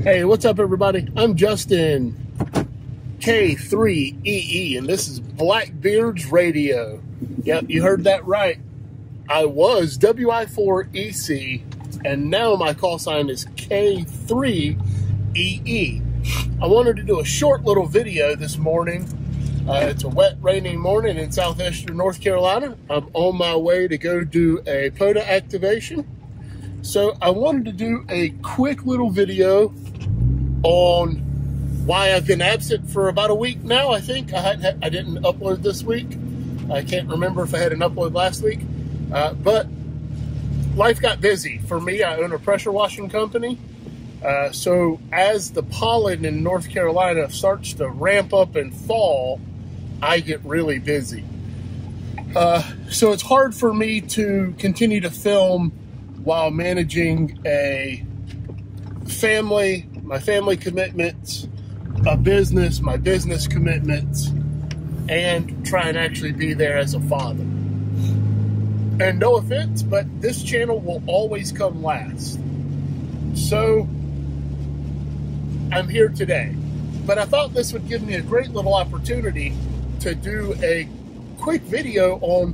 Hey, what's up, everybody? I'm Justin K3EE, and this is Blackbeard's radio. Yep, you heard that right. I was WI4EC, and now my call sign is K3EE. I wanted to do a short little video this morning. It's a wet, rainy morning in southeastern North Carolina. I'm on my way to go do a POTA activation. So I wanted to do a quick little video on why I've been absent for about a week now. I think I didn't upload this week. I can't remember if I had an upload last week, but life got busy for me. I own a pressure washing company. So as the pollen in North Carolina starts to ramp up and fall, I get really busy. So it's hard for me to continue to film while managing a family, my family commitments, a business, my business commitments, and try and actually be there as a father. And no offense, but this channel will always come last. So I'm here today. But I thought this would give me a great little opportunity to do a quick video on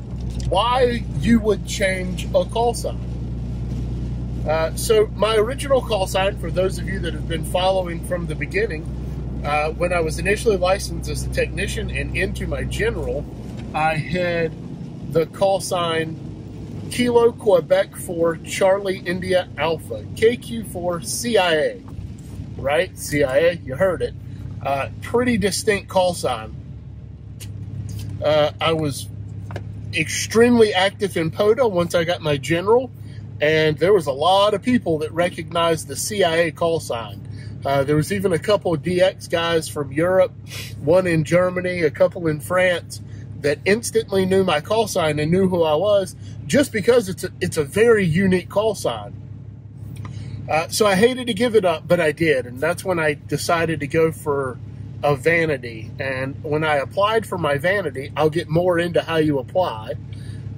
why you would change a call sign. So my original call sign, for those of you that have been following from the beginning, when I was initially licensed as a technician and into my general, I had the call sign Kilo Quebec 4 Charlie India Alpha, KQ4 CIA, right? CIA, you heard it. Pretty distinct call sign. I was extremely active in POTA once I got my general. And there was a lot of people that recognized the CIA call sign. There was even a couple of DX guys from Europe, one in Germany, a couple in France, that instantly knew my call sign and knew who I was just because it's a very unique call sign. So I hated to give it up, but I did. And that's when I decided to go for a vanity. And when I applied for my vanity, I'll get more into how you apply.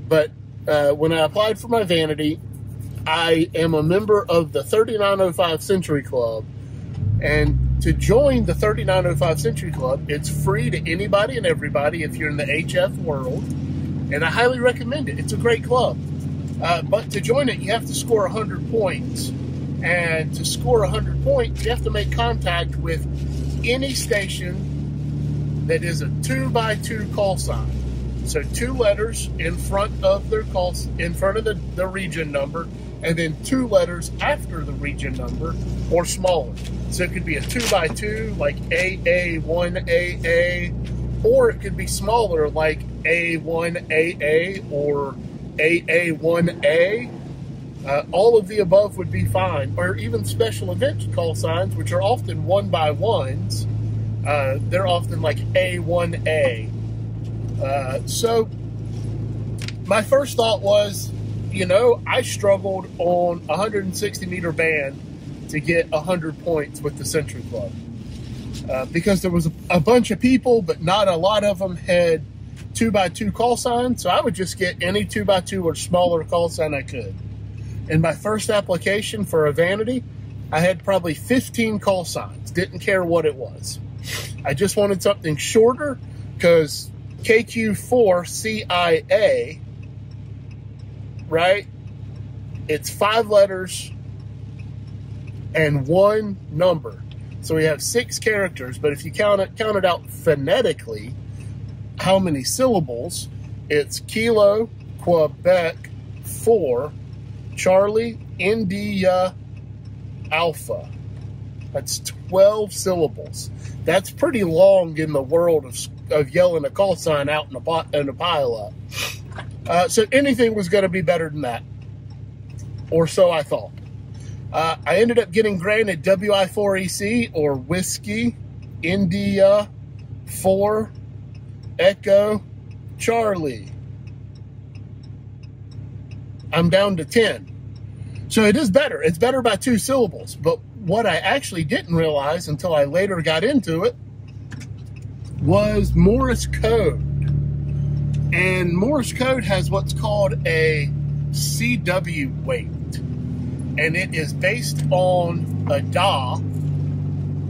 But when I applied for my vanity, I am a member of the 3905 Century Club, and to join the 3905 Century Club, it's free to anybody and everybody if you're in the HF world, and I highly recommend it. It's a great club. But to join it, you have to score 100 points, and to score 100 points, you have to make contact with any station that is a 2x2 call sign. So 2 letters in front of their calls, in front of the region number, and then 2 letters after the region number or smaller. So it could be a 2x2 like AA1AA, or it could be smaller like A1AA or AA1A. All of the above would be fine, or even special event call signs, which are often 1x1s. They're often like A1A. So my first thought was, you know, I struggled on a 160-meter band to get 100 points with the Century Club because there was a bunch of people, but not a lot of them had 2x2 call signs. So I would just get any 2x2 or smaller call sign I could. In my first application for a vanity, I had probably 15 call signs. Didn't care what it was. I just wanted something shorter because KQ4 CIA, right? It's 5 letters and 1 number. So we have 6 characters, but if you count it out phonetically, how many syllables, it's Kilo Quebec 4 Charlie India Alpha. That's 12 syllables. That's pretty long in the world of yelling a call sign out in a pile up. So anything was going to be better than that, or so I thought. I ended up getting granted WI4EC, or Whiskey India 4 Echo Charlie. I'm down to 10. So it is better. It's better by 2 syllables. But what I actually didn't realize until I later got into it was Morse code. And Morse code has what's called a CW weight. and it is based on a DA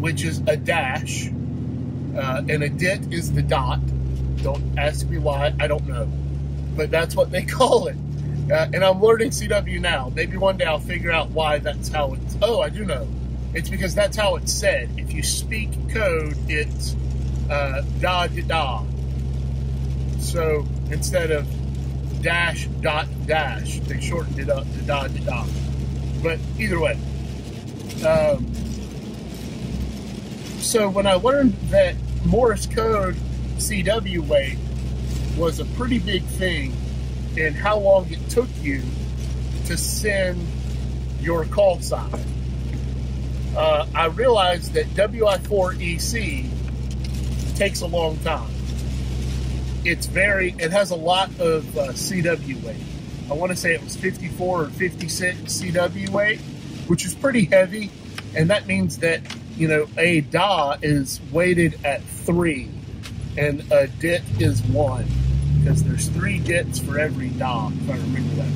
which is a dash, and a dit is the dot. Don't ask me why, I don't know. But that's what they call it. And I'm learning CW now. Maybe one day I'll figure out why that's how it's... Oh, I do know. It's because that's how it's said. If you speak code, it's da-da-da. So instead of dash, dot, dash, they shortened it up to da-da-da. But either way. So when I learned that Morse code CW wait was a pretty big thing in how long it took you to send your call sign, I realized that WI4EC takes a long time. It has a lot of CW weight. I want to say it was 54 or 56 CW weight, which is pretty heavy, and that means that, you know, a DA is weighted at 3 and a dit is 1, because there's 3 dits for every DA, if I remember that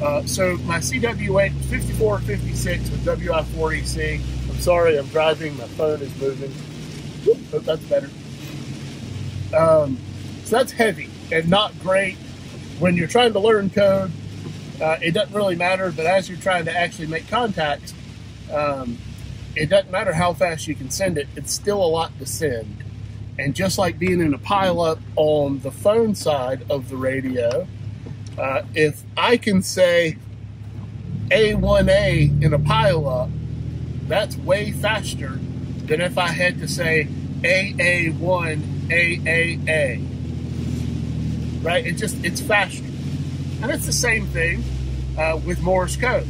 correct. So my CW weight was 54 or 56 with WI4EC. I'm sorry, I'm driving, my phone is moving. Hope that's better. So that's heavy and not great when you're trying to learn code. It doesn't really matter, but as you're trying to actually make contacts, it doesn't matter how fast you can send it, it's still a lot to send. And just like being in a pileup on the phone side of the radio, if I can say A1A in a pileup, that's way faster than if I had to say AA1 AAA. Right? It's faster. And it's the same thing with Morse code.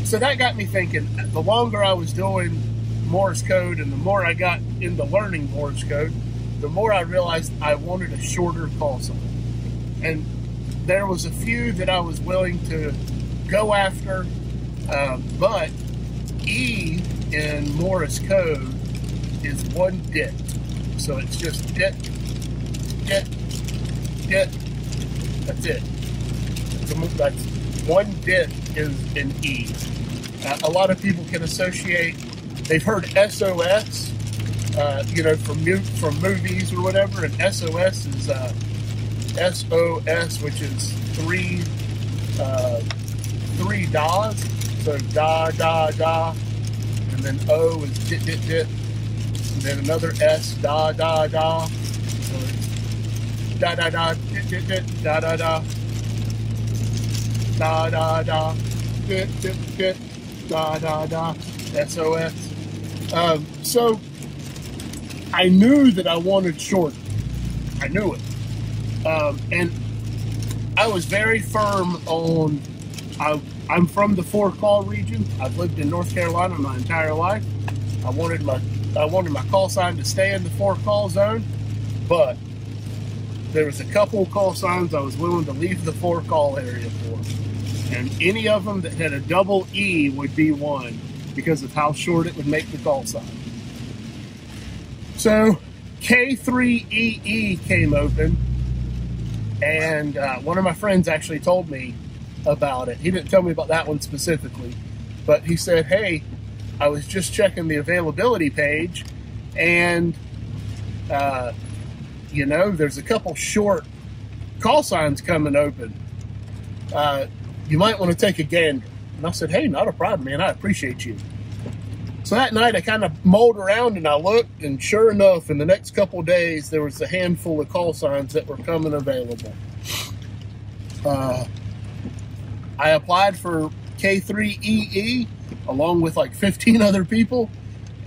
So that got me thinking, the longer I was doing Morse code and the more I got into learning Morse code, the more I realized I wanted a shorter call sign. And there was a few that I was willing to go after, but E in Morse code is 1 dit. So it's just dit, dit, dit. That's it. That's 1 dit is an E. A lot of people can associate, they've heard SOS, you know, from movies or whatever, and SOS is SOS, which is 3 DAs. So da, da, da, and then O is dit, dit, dit, and then another S, da, da, da. So it's da, da, da, dit, dit, dit, da, da, da, da, da, da, dit, dit, dit, da, da, da, SOS. So I knew that I wanted short. I knew it. And I was very firm on, I'm from the 4-call region. I've lived in North Carolina my entire life. I wanted my call sign to stay in the 4-call zone, but there was a couple call signs I was willing to leave the 4-call area for. And any of them that had a double E would be one, because of how short it would make the call sign. So K3EE came open, and one of my friends actually told me about it. He didn't tell me about that one specifically, but he said, hey, I was just checking the availability page, and you know, there's a couple short call signs coming open. You might want to take a gander. And I said, hey, not a problem, man. I appreciate you. So that night I kind of mulled around and I looked, and sure enough, in the next couple of days, there was a handful of call signs that were coming available. I applied for K3EE along with like 15 other people,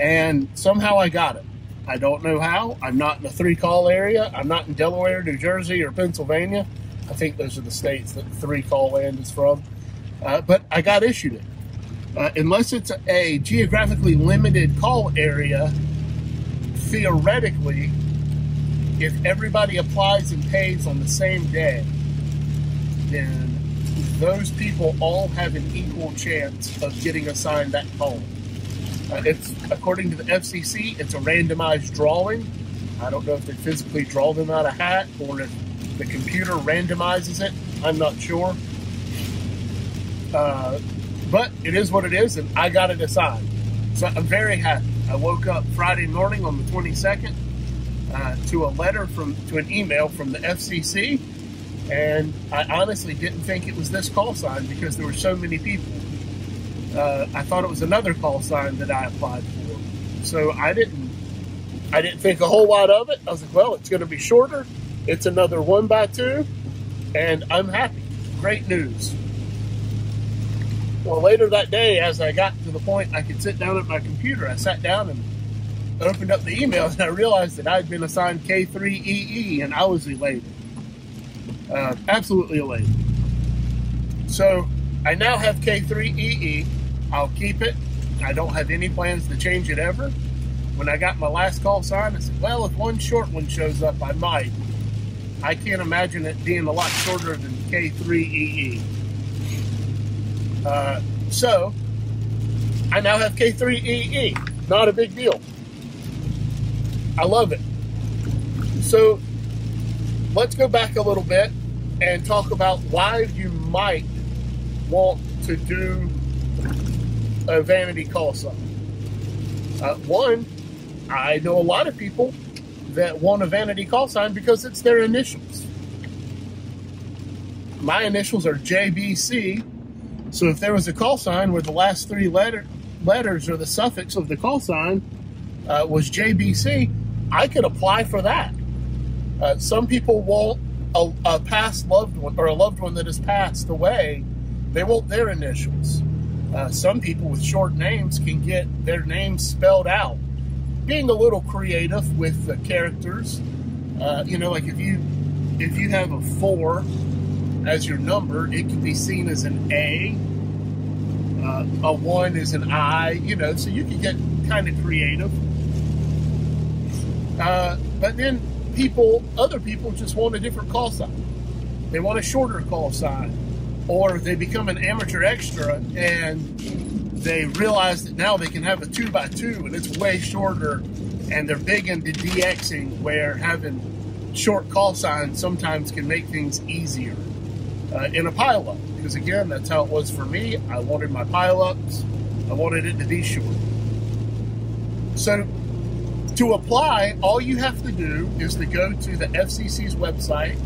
and somehow I got it. I don't know how. I'm not in a 3-call area. I'm not in Delaware, New Jersey, or Pennsylvania. I think those are the states that the 3-call land is from. But I got issued it. Unless it's a geographically limited call area, theoretically, if everybody applies and pays on the same day, then those people all have an equal chance of getting assigned that call. It's, according to the FCC, it's a randomized drawing. I don't know if they physically draw them out of a hat or if the computer randomizes it. I'm not sure. But it is what it is, and I got it assigned. So I'm very happy. I woke up Friday morning on the 22nd to an email from the FCC, and I honestly didn't think it was this call sign because there were so many people. I thought it was another call sign that I applied for. So I didn't think a whole lot of it. I was like, well, it's going to be shorter. It's another 1x2, and I'm happy. Great news. Well, later that day, as I got to the point I could sit down at my computer, I sat down and opened up the email, and I realized that I had been assigned K3EE, and I was elated. Absolutely elated. So I now have K3EE. I'll keep it. I don't have any plans to change it ever. When I got my last call sign, I said, well, if one short one shows up, I might. I can't imagine it being a lot shorter than K3EE. So I now have K3EE. Not a big deal. I love it. So let's go back a little bit and talk about why you might want to do a vanity call sign. One, I know a lot of people that want a vanity call sign because it's their initials. My initials are JBC, so if there was a call sign where the last three letters or the suffix of the call sign was JBC, I could apply for that. Some people want a past loved one or a loved one that has passed away. They want their initials. Some people with short names can get their names spelled out. Being a little creative with the characters, you know, like if you have a 4 as your number, it can be seen as an A. A 1 is an I. You know, so you can get kind of creative. But then other people just want a different call sign. They want a shorter call sign, or they become an amateur extra and they realize that now they can have a 2x2 and it's way shorter, and they're big into DXing, where having short call signs sometimes can make things easier in a pileup. Because again, that's how it was for me. I wanted my pileups, I wanted it to be short. So to apply, all you have to do is to go to the FCC's website,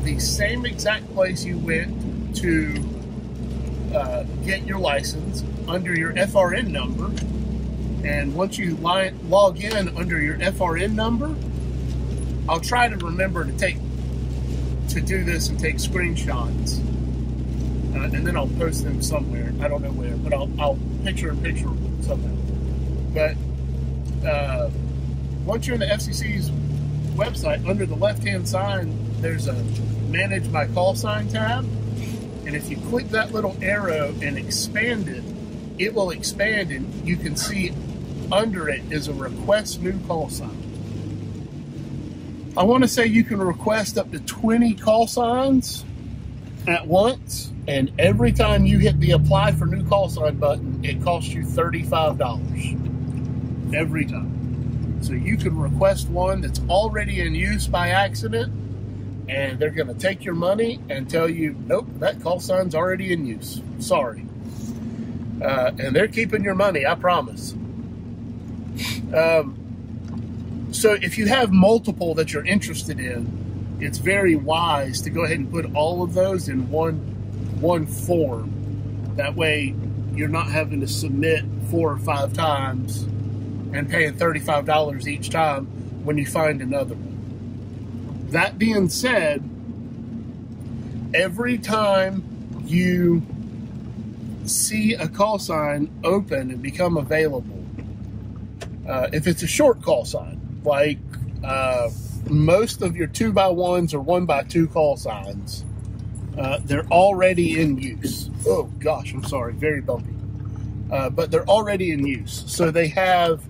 the same exact place you went to get your license, under your FRN number. And once you log in under your FRN number, I'll try to remember to do this and take screenshots, and then I'll post them somewhere. I don't know where, but I'll picture somehow. But once you're in the FCC's website, under the left-hand side, there's a Manage My Call Sign tab. And if you click that little arrow and expand it, it will expand, and you can see under it is a Request New Call Sign. I want to say you can request up to 20 call signs at once, and every time you hit the Apply for New Call Sign button, it costs you $35. Every time. So you can request one that's already in use by accident, and they're going to take your money and tell you, nope, that call sign's already in use. Sorry. And they're keeping your money, I promise. So if you have multiple that you're interested in, it's very wise to go ahead and put all of those in one form. That way you're not having to submit 4 or 5 times and paying $35 each time when you find another one. That being said, every time you see a call sign open and become available, if it's a short call sign, like most of your 2x1s or 1x2 call signs, they're already in use. Oh gosh, I'm sorry, very bumpy. But they're already in use. So they have,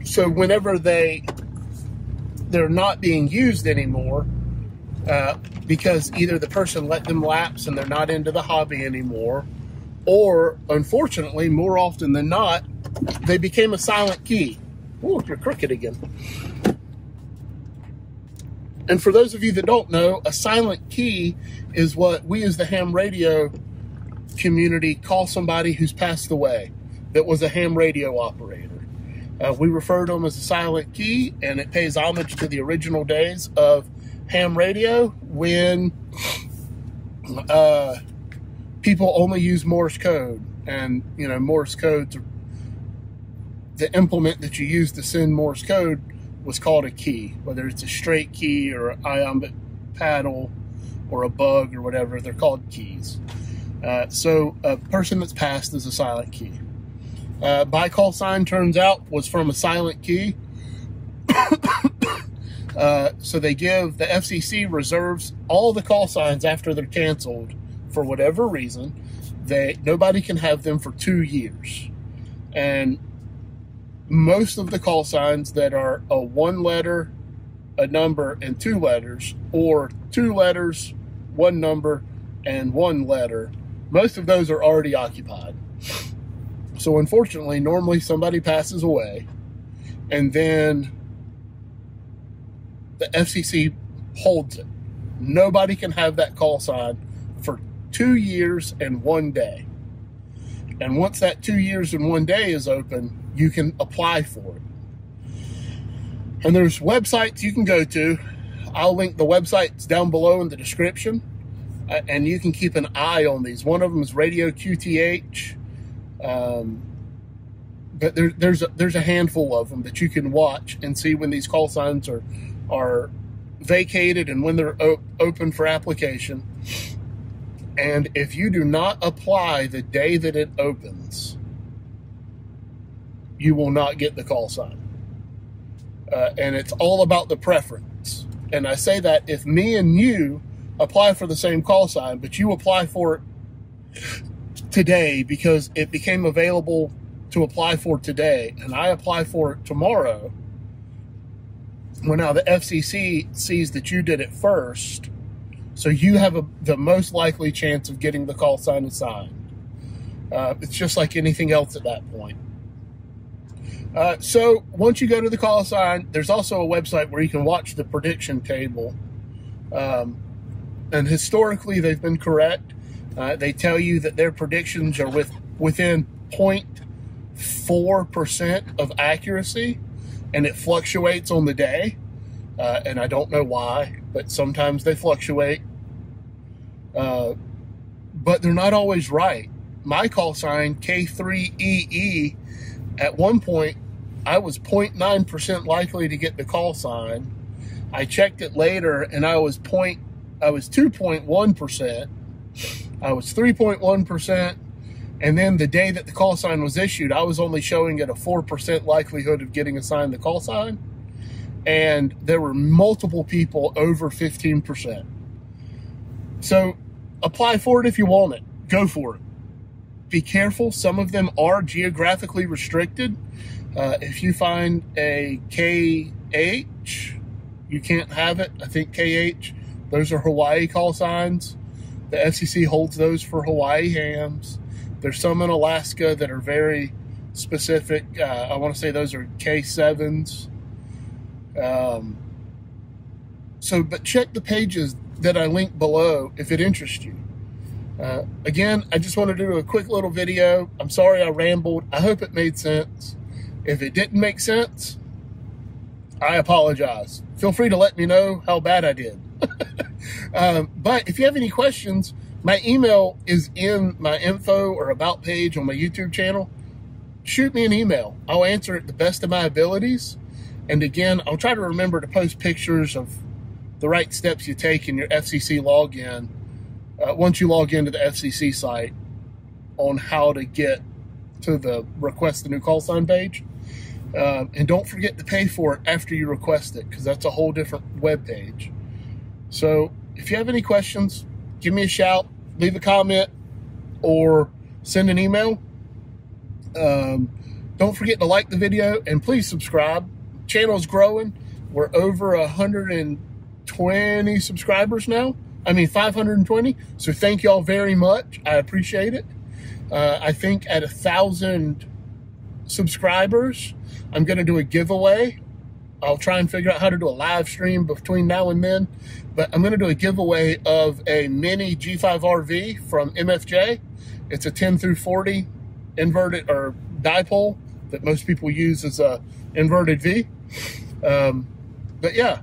so whenever they're not being used anymore, because either the person let them lapse and they're not into the hobby anymore, or unfortunately, more often than not, they became a silent key. Oh, you're crooked again. And for those of you that don't know, a silent key is what we as the ham radio community call somebody who's passed away that was a ham radio operator. We refer to them as a silent key, and it pays homage to the original days of ham radio when people only use Morse code. And, you know, Morse code's the implement that you use to send Morse code was called a key, whether it's a straight key or an iambic paddle or a bug or whatever, they're called keys. So a person that's passed is a silent key. By Callsign, turns out, was from a silent key. So they give, the FCC reserves all the call signs after they're canceled for whatever reason. Nobody can have them for 2 years. And most of the call signs that are a 1 letter, a number, and 2 letters, or 2 letters, 1 number, and 1 letter, most of those are already occupied. So unfortunately, normally somebody passes away, and then the FCC holds it. Nobody can have that call sign for 2 years and 1 day. And once that 2 years and 1 day is open, you can apply for it. And there's websites you can go to. I'll link the websites down below in the description. And you can keep an eye on these. One of them is Radio QTH. But there's a handful of them that you can watch and see when these call signs are vacated and when they're open for application. And if you do not apply the day that it opens, you will not get the call sign. And it's all about the preference. And I say that if me and you apply for the same call sign, but you apply for it today because it became available to apply for today, and I apply for it tomorrow, well, now the FCC sees that you did it first, so you have the most likely chance of getting the call sign assigned. It's just like anything else at that point. So once you go to the call sign, there's also a website where you can watch the prediction table. And historically, they've been correct. They tell you that their predictions are within 0.4% of accuracy, and it fluctuates on the day. And I don't know why, but sometimes they fluctuate. But they're not always right. My call sign, K3EE, at one point, I was 0.9% likely to get the call sign. I checked it later, and I was 2.1%. I was 3.1%. And then the day that the call sign was issued, I was only showing it a 4% likelihood of getting assigned the call sign. And there were multiple people over 15%. So apply for it if you want it. Go for it. Be careful. Some of them are geographically restricted. If you find a KH, you can't have it. I think KH, those are Hawaii call signs. The FCC holds those for Hawaii hams. There's some in Alaska that are very specific. I want to say those are K7s. But check the pages that I link below if it interests you. Again, I just want to do a quick little video. I'm sorry I rambled. I hope it made sense. If it didn't make sense, I apologize. Feel free to let me know how bad I did. But if you have any questions, my email is in my info or about page on my YouTube channel. Shoot me an email. I'll answer it the best of my abilities. And again, I'll try to remember to post pictures of the right steps you take in your FCC login once you log into the FCC site on how to get to the request a new call sign page. And don't forget to pay for it after you request it, because that's a whole different web page. So if you have any questions, give me a shout, leave a comment, or send an email. Don't forget to like the video, and please subscribe. Channel's growing. We're over 120 subscribers now. 520. So thank y'all very much. I appreciate it. I think at 1,000 subscribers, I'm going to do a giveaway. I'll try and figure out how to do a live stream between now and then. But I'm going to do a giveaway of a mini G5 RV from MFJ. It's a 10 through 40 inverted or dipole that most people use as a inverted V. But yeah,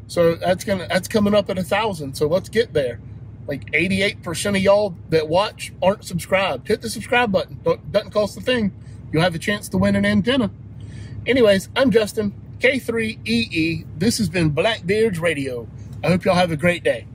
so that's coming up at 1,000. So let's get there. Like 88% of y'all that watch aren't subscribed. Hit the subscribe button. Doesn't cost a thing. You'll have a chance to win an antenna. Anyways, I'm Justin, K3EE. This has been Blackbeard's Radio. I hope y'all have a great day.